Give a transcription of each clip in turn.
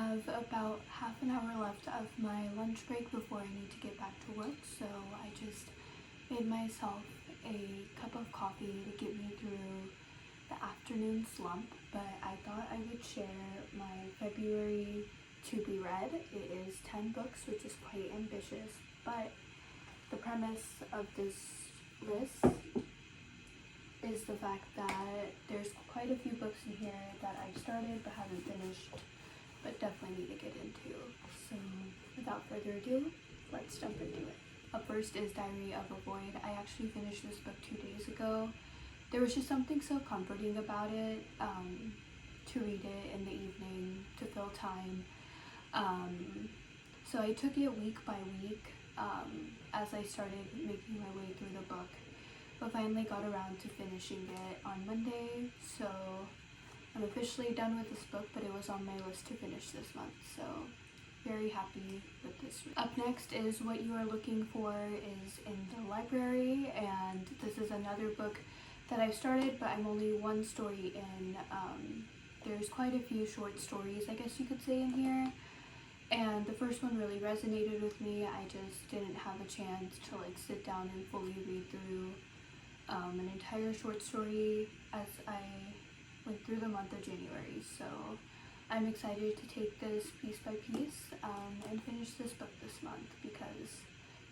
have about half an hour left of my lunch break before I need to get back to work, so I just made myself a cup of coffee to get me through the afternoon slump, but I thought I would share my February to be read. It is 10 books, which is quite ambitious, but the premise of this list is the fact that there's quite a few books in here that I've started but haven't finished, but definitely need to get into. So without further ado, let's jump into it. Up first is Diary of a Void. I actually finished this book 2 days ago. There was just something so comforting about it, to read it in the evening, to fill time. So I took it week by week as I started making my way through the book, but finally got around to finishing it on Monday. So I'm officially done with this book, but it was on my list to finish this month, so very happy with this read. Up next is What You Are Looking For is in the Library, and this is another book that I've started, but I'm only one story in. There's quite a few short stories, I guess you could say, in here, and the first one really resonated with me. I just didn't have a chance to sit down and fully read through an entire short story as I went through the month of January, so I'm excited to take this piece by piece and finish this book this month, because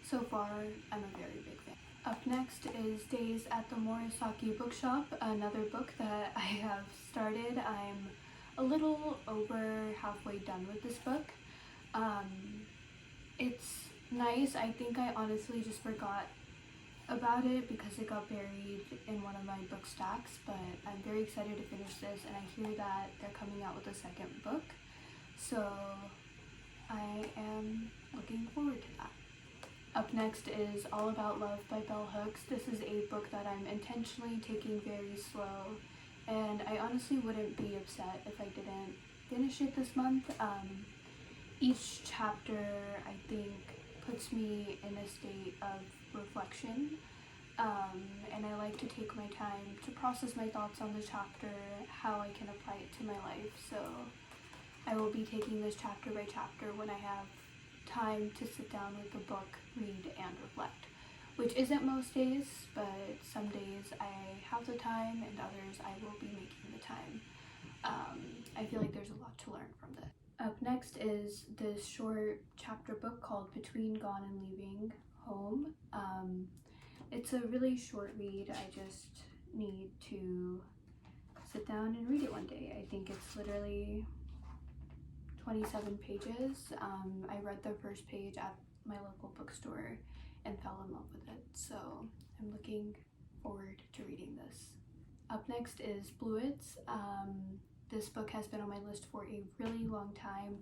so far I'm a very big fan. Up next is Days at the Morisaki Bookshop, another book that I have started. I'm a little over halfway done with this book. It's nice. I think I honestly just forgot about it because it got buried in one of my book stacks, but I'm very excited to finish this, and I hear that they're coming out with a second book, so I am looking forward to that. Up next is All About Love by Bell Hooks. This is a book that I'm intentionally taking very slow, and I honestly wouldn't be upset if I didn't finish it this month. Each chapter, I think, puts me in a state of reflection, and I like to take my time to process my thoughts on the chapter, how I can apply it to my life. So I will be taking this chapter by chapter when I have time to sit down with the book, read, and reflect, which isn't most days, but some days I have the time and others I will be making the time. I feel like there's a lot to learn from this. Up next is this short chapter book called Between Gone and Leaving Home. It's a really short read. I just need to sit down and read it one day. I think it's literally 27 pages. I read the first page at my local bookstore and fell in love with it, so I'm looking forward to reading this. Up next is Bluets. This book has been on my list for a really long time,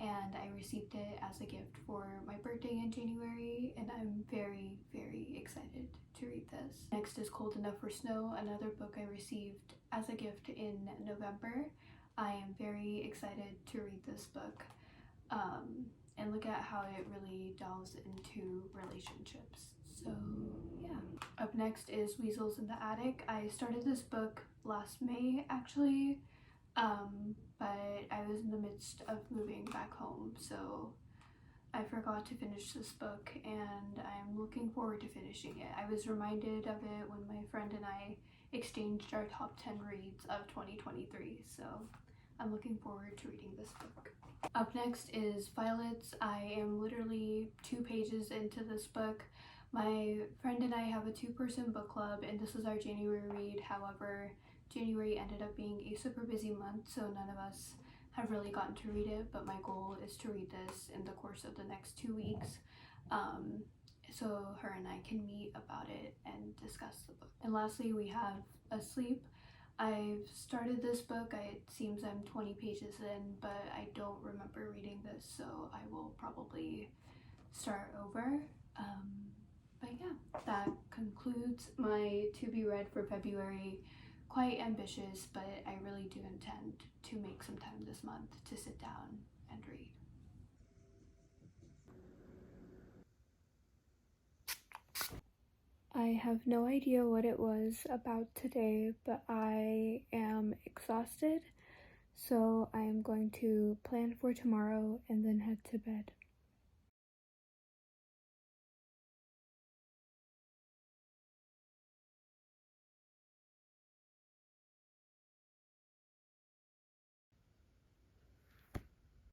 and I received it as a gift for my birthday in January, and I'm very, very excited to read this. Next is Cold Enough for Snow, another book I received as a gift in November. I am very excited to read this book and look at how it really delves into relationships. So yeah. Up next is Weasels in the Attic. I started this book last May, actually, but I was in the midst of moving back home, so I forgot to finish this book, and I'm looking forward to finishing it. I was reminded of it when my friend and I exchanged our top 10 reads of 2023, so I'm looking forward to reading this book. Up next is Violets. I am literally 2 pages into this book. My friend and I have a 2-person book club, and this is our January read. However, January ended up being a super busy month, so none of us have really gotten to read it, but my goal is to read this in the course of the next 2 weeks, so her and I can meet about it and discuss the book. And lastly, we have Asleep. I've started this book. It seems I'm 20 pages in, but I don't remember reading this, so I will probably start over. But yeah, that concludes my to be read for February. Quite ambitious, but I really do intend to make some time this month to sit down and read. I have no idea what it was about today, but I am exhausted, So I am going to plan for tomorrow and then head to bed.